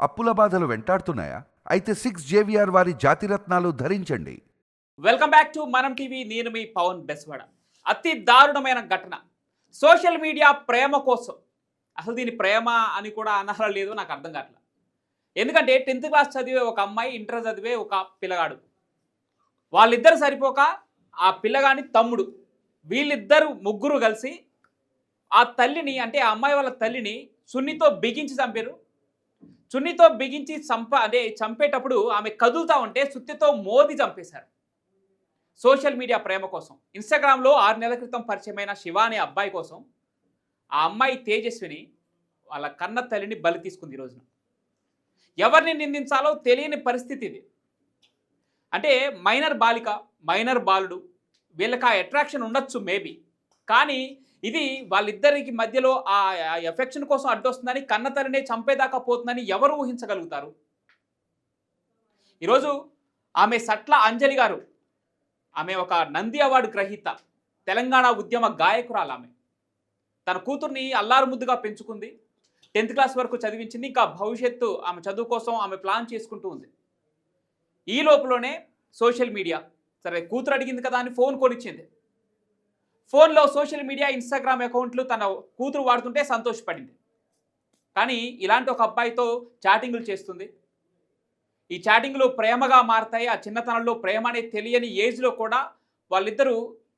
అప్పుల బాధలు వెంటాడుతున్నాయా? అయితే 6 JVR వారి జాతిరత్నాలు ధరించండి. వెల్కమ్ బ్యాక్ టు మనం టీవీ. నేను మీ పవన్ బెస్వాడ. అతి దారుణమైన ఘటన సోషల్ మీడియా ప్రేమ కోసం. అసలు దీని ప్రేమ అని కూడా అనాలా లేదు, నాకు అర్థం కావట్లేదు. ఎందుకంటే 10th క్లాస్ చదివే ఒక అమ్మాయి, ఇంటర్ చదివే ఒక పిల్లగాడు, వాళ్ళిద్దరు సరిపోక ఆ పిల్లగాని తమ్ముడు, వీళ్ళిద్దరు ముగ్గురు కలిసి ఆ తల్లిని, అంటే ఆ అమ్మాయి వాళ్ళ తల్లిని సున్నితో బిగించి చంపారు. చున్నితో బిగించి చంపేటప్పుడు ఆమె కదులుతా ఉంటే సుత్తితో మోది చంపేశారు. సోషల్ మీడియా ప్రేమ కోసం. ఇన్స్టాగ్రామ్లో 6 నెలల క్రితం పరిచయమైన శివ అనే అబ్బాయి కోసం ఆ అమ్మాయి తేజస్విని వాళ్ళ కన్న తల్లిని బలి తీసుకుంది. ఈ రోజున ఎవరిని నిందించాలో తెలియని పరిస్థితి ఇది. అంటే మైనర్ బాలిక, మైనర్ బాలుడు, వీళ్ళకి ఆ అట్రాక్షన్ ఉండొచ్చు మేబీ, కానీ ఇది వాళ్ళిద్దరికి మధ్యలో ఆ ఎఫెక్షన్ కోసం అడ్డొస్తుందని, కన్న తల్లినే చంపేదాకా పోతుందని ఎవరు ఊహించగలుగుతారు? ఈరోజు ఆమె సట్ల అంజలి గారు, ఆమె ఒక నంది అవార్డు గ్రహీత, తెలంగాణ ఉద్యమ గాయకురాలు. ఆమె తన కూతుర్ని అల్లారు ముద్దుగా పెంచుకుంది, 10th క్లాస్ వరకు చదివించింది. ఇంకా భవిష్యత్తు ఆమె చదువు కోసం ఆమె ప్లాన్ చేసుకుంటూ ఉంది. ఈ లోపలనే సోషల్ మీడియా, సరే కూతురు అడిగింది కదా అని ఫోన్ కొనిచ్చింది. ఫోన్లో సోషల్ మీడియా, ఇన్స్టాగ్రామ్ అకౌంట్లు తన కూతురు వాడుతుంటే సంతోషపడింది. కానీ ఇలాంటి ఒక అబ్బాయితో చాటింగులు చేస్తుంది. ఈ చాటింగ్లు ప్రేమగా మారతాయి. ఆ చిన్నతనంలో ప్రేమ అనేది తెలియని ఏజ్లో కూడా వాళ్ళిద్దరూ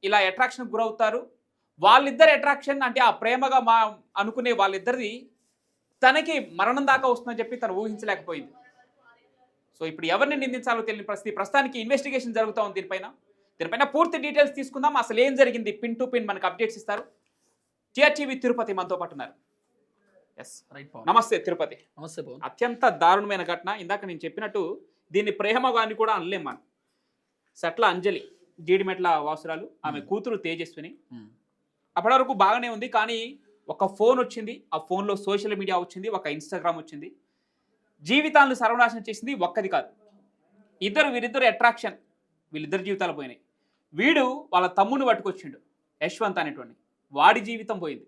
ఇలా అట్రాక్షన్కి గురవుతారు. వాళ్ళిద్దరి అట్రాక్షన్, అంటే ఆ ప్రేమగా అనుకునే వాళ్ళిద్దరిది తనకి మరణం దాకా వస్తుందని చెప్పి తను ఊహించలేకపోయింది. సో ఇప్పుడు ఎవరిని నిందించాలో తెలియని పరిస్థితి. ప్రస్తుతానికి ఇన్వెస్టిగేషన్ జరుగుతూ ఉంది దీనిపైన పూర్తి డీటెయిల్స్ తీసుకుందాం. అసలు ఏం జరిగింది, పిన్ టు పిన్ మనకు అప్డేట్స్ ఇస్తారు. టీఆర్టీవీ తిరుపతి మనతో పాటు ఉన్నారు. Yes, right. నమస్తే తిరుపతి. నమస్తే పవన్. అత్యంత దారుణమైన ఘటన. ఇందాక నేను చెప్పినట్టు దీన్ని ప్రేమ అని కూడా అనలేం మనం. సట్ల అంజలి, జీడిమెట్ల వాసురాలు, ఆమె కూతురు తేజస్విని. అప్పటి వరకు బాగానే ఉంది, కానీ ఒక ఫోన్ వచ్చింది. ఆ ఫోన్లో సోషల్ మీడియా వచ్చింది, ఒక ఇన్స్టాగ్రామ్ వచ్చింది. జీవితాలను సర్వనాశనం చేసింది ఒక్కది కాదు, వీరిద్దరు అట్రాక్షన్, వీళ్ళిద్దరు జీవితాలు పోయినాయి. వీడు వాళ్ళ తమ్ముని పట్టుకొచ్చిండు, యశ్వంత్ అనేటువంటి, వాడి జీవితం పోయింది.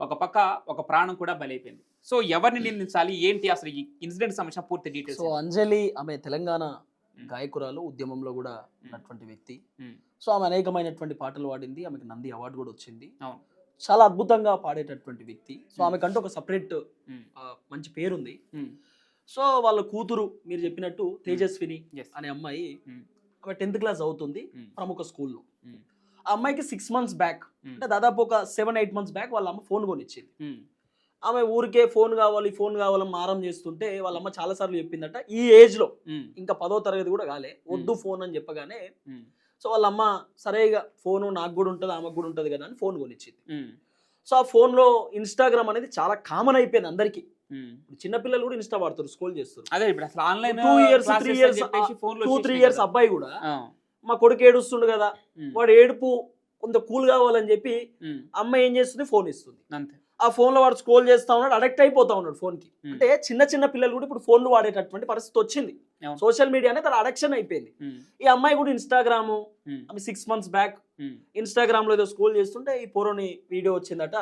ఒక పక్క ఒక ప్రాణం కూడా బలైపోయింది. సో ఎవరిని నిందించాలి, ఏంటి అసలు ఈ ఇన్సిడెంట్ సంబంధించిన పూర్తి డీటెయిల్స్? సో అంజలి ఆమె తెలంగాణ గాయకురాలు, ఉద్యమంలో కూడా ఉన్నటువంటి వ్యక్తి. సో ఆమె అనేకమైనటువంటి పాటలు పాడింది, ఆమెకు నంది అవార్డు కూడా వచ్చింది. చాలా అద్భుతంగా పాడేటటువంటి వ్యక్తి. సో ఆమెకంటూ ఒక సపరేట్ మంచి పేరుంది. సో వాళ్ళ కూతురు మీరు చెప్పినట్టు తేజస్విని అనే అమ్మాయి, ఆమె 10th క్లాస్ అవుతుంది ప్రముఖ స్కూల్లో. ఆ అమ్మాయికి 6 months బ్యాక్, అంటే దాదాపు ఒక 7-8 months బ్యాక్ వాళ్ళ అమ్మ ఫోన్ కొనిచ్చింది. ఆమె ఊరికే ఫోన్ కావాలని మారం చేస్తుంటే వాళ్ళ అమ్మ చాలా సార్లు చెప్పిందట, ఈ ఏజ్ లో ఇంకా 10వ తరగతి కూడా కాలే, వద్దు ఫోన్ అని చెప్పగానే, సో వాళ్ళ అమ్మ సరేగా ఫోను నాకు కూడా ఉంటుంది, ఆమెకు కూడా ఉంటుంది కదా అని ఫోన్ కొనిచ్చింది. సో ఆ ఫోన్ లో ఇన్స్టాగ్రామ్ అనేది చాలా కామన్ అయిపోయింది అందరికి. చిన్నపిల్లలు కూడా ఇన్స్టా వాడుతారు, స్క్రోల్ చేస్తారు. అదే ఇప్పుడు అసలు ఆన్లైన్ 2-3 years అబ్బాయి కూడా, మా కొడుకు ఏడుస్తుండు కదా, వాడు ఏడుపు కొంత కూల్ కావాలని చెప్పి అమ్మాయి ఏం చేస్తుంది, ఫోన్ ఇస్తుంది. అంతే. ఆ ఫోన్ లో వాడు స్క్రోల్ చేస్తా ఉన్నాడు, అడిక్ట్ అయిపోతా ఉన్నాడు ఫోన్ కి. అంటే చిన్న పిల్లలు కూడా ఇప్పుడు ఫోన్లు వాడేటటువంటి పరిస్థితి వచ్చింది. సోషల్ మీడియా అనేది తన అడిక్షన్ అయిపోయింది. ఈ అమ్మాయి కూడా ఇన్స్టాగ్రామ్, ఆమె 6 months బ్యాక్ ఇన్స్టాగ్రామ్ లో ఏదో స్క్రోల్ చేస్తుంటే ఈ పోరోని వీడియో వచ్చిందట.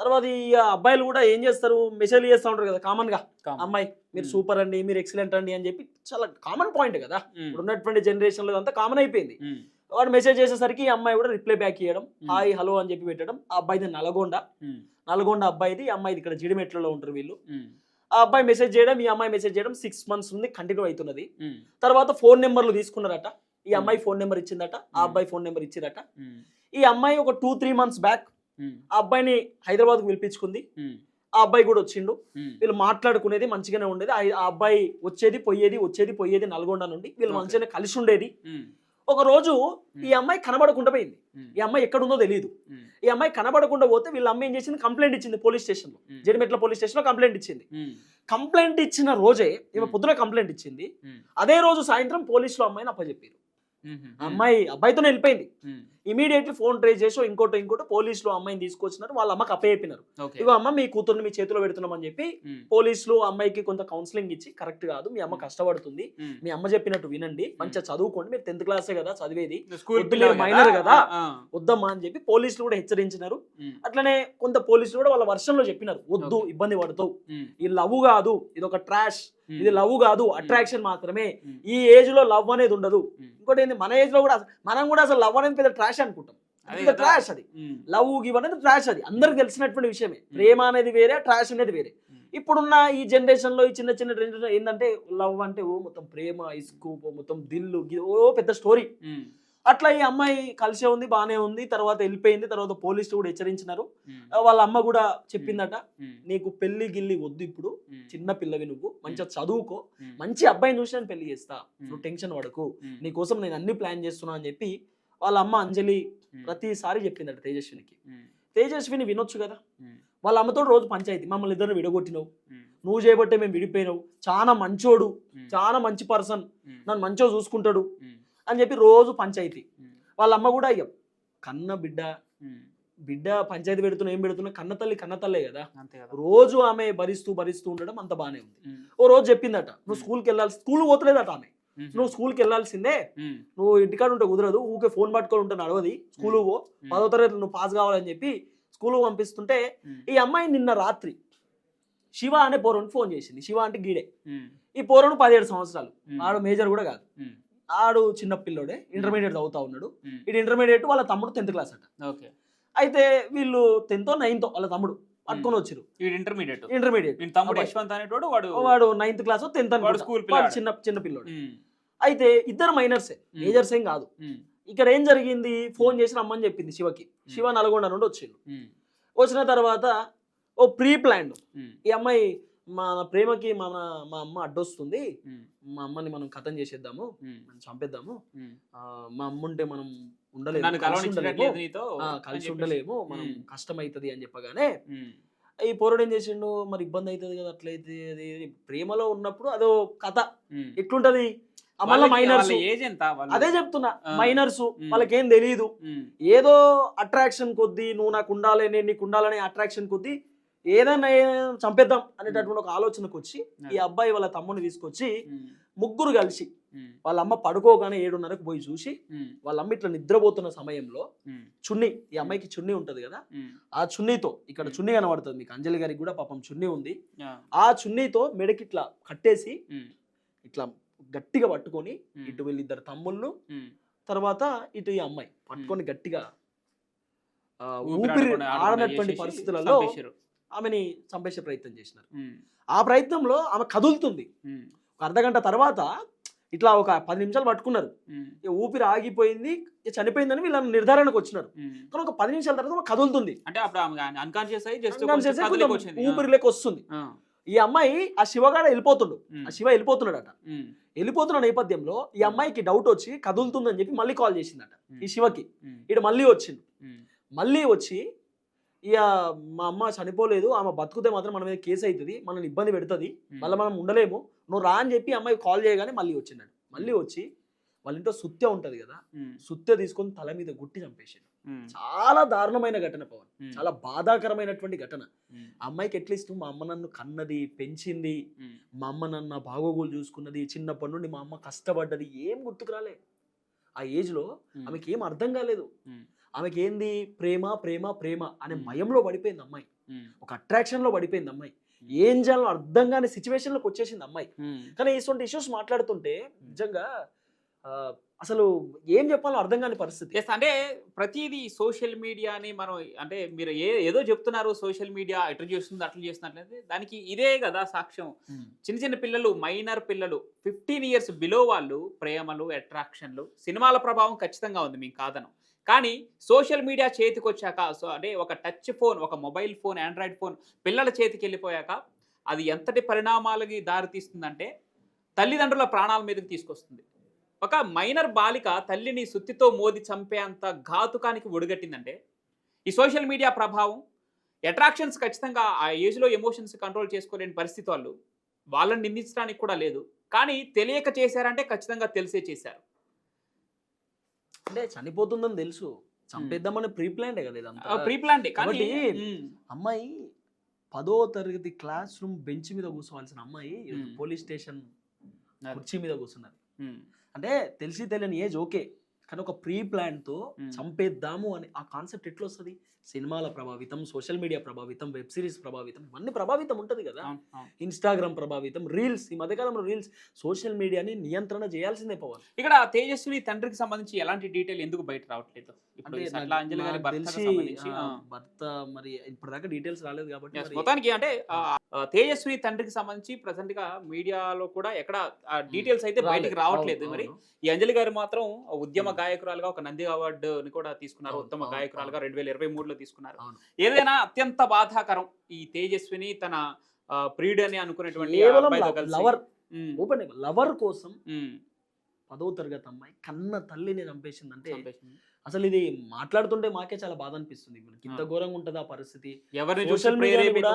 తర్వాత ఈ అబ్బాయిలు కూడా ఏం చేస్తారు, మెసేజ్ చేస్తూ ఉంటారు కదా కామన్ గా, అమ్మాయి మీరు సూపర్ అండి, మీరు ఎక్సలెంట్ అండి అని చెప్పి, చాలా కామన్ పాయింట్ కదా ఇప్పుడు ఉన్నటువంటి జనరేషన్ లో, అంతా కామన్ అయిపోయింది. వాడు మెసేజ్ చేసేసరికి ఈ అమ్మాయి కూడా రిప్లై బ్యాక్ ఇవ్వడం, హాయ్ హలో అని చెప్పి పెట్టడం. ఆ అబ్బాయిది నల్గొండ అబ్బాయిది, అమ్మాయిది ఇక్కడ జీడిమెట్లలో ఉంటారు వీళ్ళు. ఆ అబ్బాయి మెసేజ్ చేయడం, ఈ అమ్మాయి మెసేజ్ చేయడం 6 months నుండి కంటిన్యూ అవుతున్నది. తర్వాత ఫోన్ నెంబర్లు తీసుకున్నారట, ఈ అమ్మాయి ఫోన్ నెంబర్ ఇచ్చిందట, ఆ అబ్బాయి ఫోన్ నెంబర్ ఇచ్చిందట. ఈ అమ్మాయి ఒక 2-3 months బ్యాక్ ఆ అబ్బాయిని హైదరాబాద్కు పిలిపించుకుంది. ఆ అబ్బాయి కూడా వచ్చిండు, వీళ్ళు మాట్లాడుకునేది మంచిగానే ఉండేది. ఆ అబ్బాయి వచ్చేది పోయేది నల్గొండ నుండి, వీళ్ళు మంచిగానే కలిసి ఉండేది. ఒక రోజు ఈ అమ్మాయి కనబడకుండా పోయింది. ఈ అమ్మాయి ఎక్కడుందో తెలియదు. ఈ అమ్మాయి కనబడకుండా పోతే వీళ్ళ అమ్మాయి ఏం చేసింది, కంప్లైంట్ ఇచ్చింది పోలీస్ స్టేషన్ లో, జడిమెట్ల పోలీస్ స్టేషన్ లో కంప్లైంట్ ఇచ్చింది. కంప్లైంట్ ఇచ్చిన రోజే ఈమె పొద్దున కంప్లైంట్ ఇచ్చింది, అదే రోజు సాయంత్రం పోలీసులు అమ్మాయిని అప్పచెప్పారు. అమ్మాయి అబ్బాయితోనే వెళ్ళిపోయింది. ఇమీడియట్లీ ఫోన్ ట్రేస్ చేసి ఇంకోటి పోలీసులు అమ్మాయిని తీసుకొచ్చినారు. వాళ్ళ అమ్మకి అప్పచెప్పినారు. ఇగో అమ్మ మీ కూతుర్ని మీ చేతిలో పెడుతున్నామని చెప్పి పోలీసులు అమ్మాయికి కొంత కౌన్సిలింగ్ ఇచ్చి కరెక్ట్ కాదు, మీ అమ్మ కష్టపడుతుంది, మీ అమ్మ చెప్పినట్టు వినండి, మంచిగా చదువుకోండి, మీరు 10th క్లాసే కదా చదివేది, మైనర్ కదా వద్దమ్మా అని చెప్పి పోలీసులు కూడా హెచ్చరించినారు. అట్లనే కొంత పోలీసులు కూడా వాళ్ళ వర్షంలో చెప్పినారు, వద్దు ఇబ్బంది పడతావు, ఇది లవ్ కాదు, ఇది ఒక ట్రాష్, ఇది లవ్ కాదు అట్రాక్షన్ మాత్రమే, ఈ ఏజ్ లో లవ్ అనేది ఉండదు. ఇంకోటి ఏంది, మన ఏజ్ లో కూడా మనం కూడా అసలు లవ్ అనేది పెద్ద ట్రాష్ అనుకుంటాం. ట్రాష్ అది, లవ్ గివ్ అనేది ట్రాష్, అది అందరికి తెలిసినటువంటి విషయమే. ప్రేమ అనేది వేరే, ట్రాష్ అనేది వేరే. ఇప్పుడున్న ఈ జనరేషన్ లో ఈ చిన్న జనరేషన్ ఏంటంటే లవ్ అంటే ఓ మొత్తం ప్రేమ, ఇస్కు, మొత్తం దిల్లు, ఓ పెద్ద స్టోరీ. అట్లా ఈ అమ్మాయి కలిసే ఉంది, బానే ఉంది, తర్వాత వెళ్ళిపోయింది. తర్వాత పోలీసులు కూడా హెచ్చరించినారు. వాళ్ళ అమ్మ కూడా చెప్పిందట, నీకు పెళ్లి గిల్లి వద్దు, ఇప్పుడు చిన్న పిల్లవి, నువ్వు మంచిగా చదువుకో, మంచి అబ్బాయిని చూసి నేను పెళ్లి చేస్తా, నువ్వు టెన్షన్ పడకు, నీ కోసం నేను అన్ని ప్లాన్ చేస్తున్నా అని చెప్పి వాళ్ళ అమ్మ అంజలి ప్రతిసారి చెప్పిందట తేజస్వినికి. తేజస్విని వినొచ్చు కదా, వాళ్ళ అమ్మతో రోజు పంచాయతీ, మమ్మల్ని ఇద్దరు విడగొట్టినావు, నువ్వు చేయబట్టే మేము విడిపోయినావు, చాలా మంచోడు, చాలా మంచి పర్సన్, నన్ను మంచిగా చూసుకుంటాడు అని చెప్పి రోజు పంచాయతీ. వాళ్ళ అమ్మ కూడా అయ్యాం కన్న బిడ్డ పంచాయతీ పెడుతున్నా, ఏం పెడుతున్నా, కన్నతల్లే కదా, రోజు ఆమె భరిస్తూ ఉండడం అంత బానే ఉంది. ఓ రోజు చెప్పిందట, నువ్వు స్కూల్కి వెళ్ళాలి, స్కూల్ పోతలేదట ఆమె, నువ్వు స్కూల్కి వెళ్ళాల్సిందే, నువ్వు ఇంటికాడ ఉంటే కుదరదు, ఊకే ఫోన్ పట్టుకొని ఉంటే నడవది, స్కూల్ పో, 10వ తరగతి నువ్వు పాస్ కావాలని చెప్పి స్కూల్ పంపిస్తుంటే ఈ అమ్మాయి నిన్న రాత్రి శివ అనే పోరని ఫోన్ చేసింది. శివ అంటే గీడే, ఈ పోరను 17 సంవత్సరాలు, ఆడు మేజర్ కూడా కాదు, ఆడు చిన్న పిల్లోడే, ఇంటర్మీడియట్ చదువుతా ఉన్నాడు. ఇది ఇంటర్మీడియట్, వాళ్ళ తమ్ముడు 10th క్లాస్ అట. అయితే వీళ్ళు 10th 9th వాళ్ళ తమ్ముడు పట్టుకొని వచ్చారు. ఇంటర్మీడియట్ వాడు 9th క్లాస్ 10th చిన్న పిల్లోడు. అయితే ఇద్దరు మైనర్సే, మేజర్స్ ఏం కాదు. ఇక్కడ ఏం జరిగింది, ఫోన్ చేసి రమ్మని చెప్పింది శివకి. శివ నల్గొండ నుండి వచ్చిండు. వచ్చిన తర్వాత ఓ ప్రీ ప్లాన్డ్, ఈ అమ్మాయి మా ప్రేమకి మా అమ్మ అడ్డొస్తుంది, మా అమ్మని మనం కథం చేసేద్దాము, మనం చంపేద్దాము, మా అమ్మ ఉంటే మనం కలిసి ఉండలేము, మనం కష్టమైతుంది అని చెప్పగానే ఈ పోరడు ఏం చేసిండు, మరి ఇబ్బంది అవుతుంది కదా, అట్లయితే అది ప్రేమలో ఉన్నప్పుడు అదో కథ ఎట్లుంటది, మళ్ళీ మైనర్స్, అదే చెప్తున్నా, మైనర్స్ వాళ్ళకేం తెలియదు, ఏదో అట్రాక్షన్ కొద్దీ, నువ్వు నాకు ఉండాలి, నేను నీకు ఉండాలనే అట్రాక్షన్ కొద్దీ ఏదైనా చంపేద్దాం అనేటటువంటి ఒక ఆలోచనకు వచ్చి ఈ అబ్బాయి వాళ్ళ తమ్ముడిని తీసుకొచ్చి ముగ్గురు కలిసి వాళ్ళ అమ్మ పడుకోగానే 7:30కు పోయి చూసి వాళ్ళ అమ్మ ఇట్లా నిద్రపోతున్న సమయంలో చున్నీ, ఈ అమ్మాయికి చున్నీ ఉంటది కదా, ఆ చున్నీతో, ఇక్కడ చున్నీ కనబడుతుంది మీకు, అంజలి గారికి కూడా పాపం చున్నీ ఉంది, ఆ చున్నీతో మెడకి ఇట్లా కట్టేసి ఇట్లా గట్టిగా పట్టుకొని, ఇటు వీళ్ళిద్దరు తమ్ముళ్ళు, తర్వాత ఇటు ఈ అమ్మాయి పట్టుకొని గట్టిగా ఊపిరి ఆడనటువంటి పరిస్థితులలో ఆమెని చంపేసే ప్రయత్నం చేసినారు. ఆ ప్రయత్నంలో ఆమె కదులుతుంది. ఒక అర్ధగంట తర్వాత ఇట్లా ఒక 10 నిమిషాలు పట్టుకున్నారు, ఊపిరి ఆగిపోయింది, చనిపోయిందని వీళ్ళని నిర్ధారణకు వచ్చినారు. కానీ ఒక 10 నిమిషాల తర్వాత కదులుతుంది, ఊపిరి లేక వస్తుంది. ఈ అమ్మాయి ఆ శివగాడ వెళ్ళిపోతున్నాడట. వెళ్ళిపోతున్న నేపథ్యంలో ఈ అమ్మాయికి డౌట్ వచ్చి కదులుతుందని చెప్పి మళ్ళీ కాల్ చేసిందట ఈ శివకి. ఇటు మళ్ళీ వచ్చింది, మళ్ళీ వచ్చి ఇక మా అమ్మ చనిపోలేదు, ఆమె బతుకుతే మాత్రం మన మీద కేసు అవుతుంది, మనల్ని ఇబ్బంది పెడుతుంది, మళ్ళీ మనం ఉండలేము, నువ్వు రా అని చెప్పి అమ్మాయి కాల్ చేయగానే మళ్ళీ వచ్చిందండి. మళ్ళీ వచ్చి వాళ్ళ ఇంట్లో సుత్తే ఉంటది కదా, సుత్తే తీసుకొని తల మీద గుట్టి చంపేసాడు. చాలా దారుణమైన ఘటన పవన్, చాలా బాధాకరమైనటువంటి ఘటన. అమ్మాయికి అట్లీస్ట్ మా అమ్మ నన్ను కన్నది, పెంచింది, మా అమ్మ నన్ను బాగోగులు చూసుకున్నది, చిన్నప్పటి నుండి మా అమ్మ కష్టపడ్డది, ఏం గుర్తుకు రాలే. ఆ ఏజ్ లో ఆమెకి ఏం అర్థం కాలేదు. ఆమెకి ఏంది, ప్రేమ ప్రేమ ప్రేమ అనే మయంలో పడిపోయింది అమ్మాయి, ఒక అట్రాక్షన్ లో పడిపోయింది అమ్మాయి, ఏం చేయాలో అర్థం కాని సిచ్యువేషన్ లోకి వచ్చేసింది అమ్మాయి. కానీ ఇటువంటి ఇష్యూస్ మాట్లాడుతుంటే నిజంగా అసలు ఏం చెప్పాలో అర్థం కాని పరిస్థితి. అంటే ప్రతిదీ సోషల్ మీడియాని మనం, అంటే మీరు ఏదో చెప్తున్నారు, సోషల్ మీడియా ఎట్లా చేస్తుంది అట్లా చేస్తున్నట్లయితే దానికి ఇదే కదా సాక్ష్యం. చిన్న పిల్లలు, మైనర్ పిల్లలు, 15 years బిలో వాళ్ళు ప్రేమలు, అట్రాక్షన్లు, సినిమాల ప్రభావం ఖచ్చితంగా ఉంది, మీకు కాదను. కానీ సోషల్ మీడియా చేతికి వచ్చాక, అంటే ఒక టచ్ ఫోన్, ఒక మొబైల్ ఫోన్, ఆండ్రాయిడ్ ఫోన్ పిల్లల చేతికి వెళ్ళిపోయాక అది ఎంతటి పరిణామాలకి దారితీస్తుందంటే తల్లిదండ్రుల ప్రాణాల మీదకి తీసుకొస్తుంది. ఒక మైనర్ బాలిక తల్లిని సుత్తితో మోది చంపేంత ఘాతుకానికి ఒడిగట్టిందంటే ఈ సోషల్ మీడియా ప్రభావం. అట్రాక్షన్స్ ఖచ్చితంగా ఆ ఏజ్లో ఎమోషన్స్ కంట్రోల్ చేసుకోలేని పరిస్థితి వాళ్ళని నిందించడానికి కూడా లేదు. కానీ తెలియక చేశారంటే ఖచ్చితంగా తెలిసే చేశారు. అంటే చనిపోతుందని తెలుసు, చంపేద్దామని ప్రీ ప్లాన్డే కదా ఇదంతా. ప్రీ ప్లాన్ కానీ కాబట్టి అమ్మాయి 10వ తరగతి క్లాస్ రూమ్ బెంచ్ మీద కూర్చోవాల్సిన అమ్మాయి పోలీస్ స్టేషన్ కుర్చీ మీద కూర్చున్నది. అంటే తెలిసి తెలియని ఏజ్ ఓకే, కానీ ఒక ప్రీ ప్లాన్ తో చంపేద్దాము అని ఆ కాన్సెప్ట్ ఎట్లా వస్తుంది? సినిమాల ప్రభావితం, సోషల్ మీడియా ప్రభావితం, వెబ్ సిరీస్ ప్రభావితం, ఇవన్నీ ప్రభావితం ఉంటుంది కదా. ఇన్స్టాగ్రామ్ ప్రభావితం, రీల్స్, ఈ మధ్యకాలంలో రీల్స్, సోషల్ మీడియాని నియంత్రణ చేయాల్సిందే పవన్. ఇక్కడ తేజస్విని తండ్రికి సంబంధించి ఎలాంటి డీటెయిల్ ఎందుకు బయట రావట్లేదు? ఇప్పుడు అంజలి గారి భర్త మరి ఇప్పటిదాకా డీటెయిల్స్ రాలేదు కాబట్టి మొత్తానికి అంటే తేజస్విని తండ్రికి సంబంధించి ప్రెసెంట్ గా మీడియాలో కూడా ఎక్కడ డీటెయిల్స్ అయితే బయటకు రావట్లేదు. మరి ఈ అంజలి గారు మాత్రం ఉద్యమ గాయకురాలుగా ఒక నంది అవార్డుని కూడా తీసుకున్నారు, ఉత్తమ గాయకురాలుగా 2023లో తీసుకున్నారు. ఏదైనా అత్యంత బాధాకరం ఈ తేజస్విని తన ప్రియుడు అని అనుకునేటువంటి లవర్ కోసం 10వ తరగతి అమ్మాయి కన్న తల్లిని చంపేసిందంటే అసలు ఇది మాట్లాడుతుంటే మాకే చాలా బాధ అనిపిస్తుంది. ఇంత ఘోరంగా ఉంటది ఆ పరిస్థితి. సోషల్ మీడియా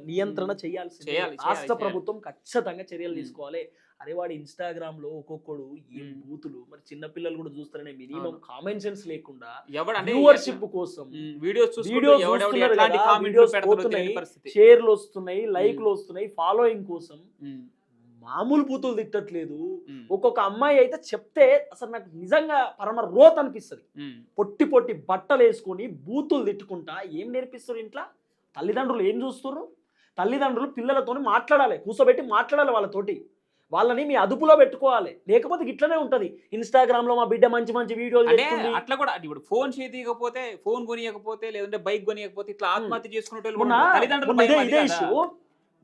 నియంత్రణ చేయాల్సింది, రాష్ట్ర ప్రభుత్వం ఖచ్చితంగా చర్యలు తీసుకోవాలి. అరే వాడు ఇన్స్టాగ్రామ్ లో ఒక్కొక్కడు ఏం బూతులు, మరి చిన్న పిల్లలు కూడా చూస్తారనే మినిమం కామన్ సెన్స్ లేకుండా వ్యూవర్షిప్ కోసం షేర్లు వస్తున్నాయి, లైక్లు వస్తున్నాయి, ఫాలోయింగ్ కోసం మామూలు బూతులు తిట్టట్లేదు. ఒక్కొక్క అమ్మాయి అయితే చెప్తే అసలు నాకు నిజంగా పరమ రోత్ అనిపిస్తుంది. పొట్టి పొట్టి బట్టలు వేసుకొని బూతులు తిట్టుకుంటా ఏం నేర్పిస్తారు ఇంట్లో? తల్లిదండ్రులు ఏం చూస్తున్నారు? తల్లిదండ్రులు పిల్లలతో మాట్లాడాలి, కూర్చోబెట్టి మాట్లాడాలి వాళ్ళతోటి, వాళ్ళని మీ అదుపులో పెట్టుకోవాలి. లేకపోతే ఇట్లనే ఉంటది. ఇన్స్టాగ్రామ్ లో మా బిడ్డ మంచి మంచి వీడియోలు అట్లా కూడా ఇప్పుడు ఫోన్ చేయకపోతే, ఫోన్ కొనియకపోతే, లేదంటే బైక్ కొనియకపోతే ఇట్లా ఆత్మహత్య చేసుకునే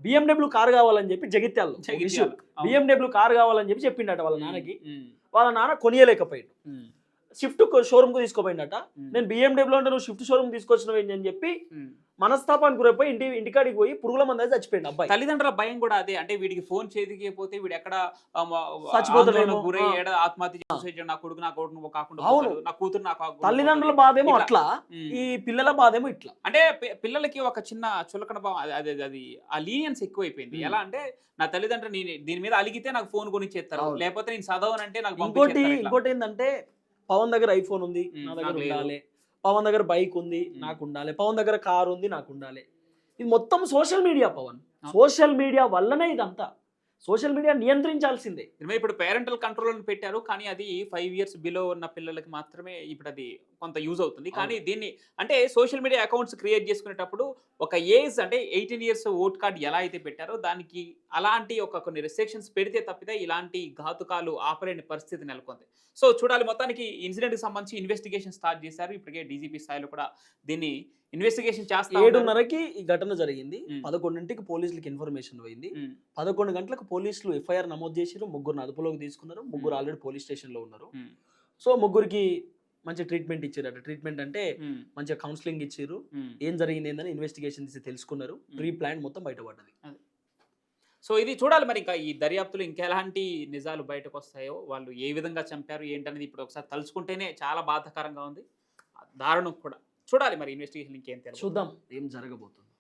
BMW కార్ కావాలని చెప్పి జగిత్యాల్లో BMW కార్ కావాలని చెప్పి చెప్పిండట వాళ్ళ నాన్నకి. వాళ్ళ నాన్న కొనియలేకపోయాడు. షిఫ్ట్ షోరూమ్ కు తీసుకోపోయిందట. నేను BMW అంటే నువ్వు షిఫ్ట్ షోరూమ్ తీసుకొచ్చినవి అని చెప్పి మనస్తాపానికి గురైపోయి ఇంటికాడికి పోయి పురుగుల మంది చచ్చిపోయింది అబ్బాయి. తల్లిదండ్రుల భయం కూడా అదే, అంటే వీడికి ఫోన్ చేయకపోతే వీడు ఎక్కడ చచ్చిపోతాడు, గురై ఆత్మహత్య చేసేసాడు, నా కొడుకు నా కొడుకు కాకుండా నా కూతురు నా తల్లిదండ్రుల బాధేమో అట్లా, ఈ పిల్లల బాధేమో ఇట్లా. అంటే పిల్లలకి ఒక చిన్న చులకన భావం, అది ఆ లీనియన్స్ ఎక్కువైపోయింది. ఎలా అంటే నా తల్లిదండ్రులు దీని మీద అలిగితే నాకు ఫోన్ కొనిచ్చేస్తారు, లేకపోతే నేను చదవనంటే నాకు. ఇంకోటి ఏంటంటే పవన్ దగ్గర ఐఫోన్ ఉంది, నా దగ్గర ఉండాలి. పవన్ దగ్గర బైక్ ఉంది, నాకు ఉండాలి. పవన్ దగ్గర కార్ ఉంది, నాకు ఉండాలి. ఇది మొత్తం social media Pawan. Social media వల్లనే ఇదంతా. సోషల్ మీడియా నియంత్రించాల్సిందే. ఇప్పుడు పేరెంటల్ కంట్రోల్ పెట్టారు, కానీ అది 5 years బిలో ఉన్న పిల్లలకి మాత్రమే ఇప్పుడు అది కొంత యూజ్ అవుతుంది. కానీ దీన్ని అంటే సోషల్ మీడియా అకౌంట్స్ క్రియేట్ చేసుకునేటప్పుడు ఒక ఏజ్ అంటే 18 years ఓట్ కార్డ్ ఎలా అయితే పెట్టారో దానికి అలాంటి కొన్ని రెస్ట్రిక్షన్స్ పెడితే తప్పితే ఇలాంటి ఘాతుకాలు ఆపలేని పరిస్థితి నెలకొంది. సో చూడాలి. మొత్తానికి ఇన్సిడెంట్కి సంబంధించి ఇన్వెస్టిగేషన్ స్టార్ట్ చేశారు. ఇప్పటికే డీజీపీ స్థాయిలో కూడా దీన్ని ఇన్వెస్టిగేషన్ చేస్తారు. 7:30కి ఈ ఘటన జరిగింది. 11ంటికి పోలీసులకు ఇన్ఫర్మేషన్ పోయింది. 11 గంటలకు పోలీసులు ఎఫ్ఐఆర్ నమోదు చేశారు. 3 అదుపులోకి తీసుకున్నారు. 3 ఆల్రెడీ పోలీస్ స్టేషన్ లో ఉన్నారు. సో 3కి మంచి ట్రీట్మెంట్ ఇచ్చారట. ట్రీట్మెంట్ అంటే మంచిగా కౌన్సిలింగ్ ఇచ్చారు. ఏం జరిగింది ఏందని ఇన్వెస్టిగేషన్ తీసి తెలుసుకున్నారు. ప్రీ ప్లాన్ మొత్తం బయటపడ్డది. సో ఇది చూడాలి మరి ఇంకా ఈ దర్యాప్తులో ఇంకెలాంటి నిజాలు బయటకు వస్తాయో, వాళ్ళు ఏ విధంగా చంపారు ఏంటనేది ఇప్పుడు ఒకసారి తలుచుకుంటేనే చాలా బాధాకరంగా ఉంది. దారుణం కూడా. చూడాలి మరి ఇన్వెస్టిగేషన్ ఇంకేం చూద్దాం ఏం జరగబోతుంది.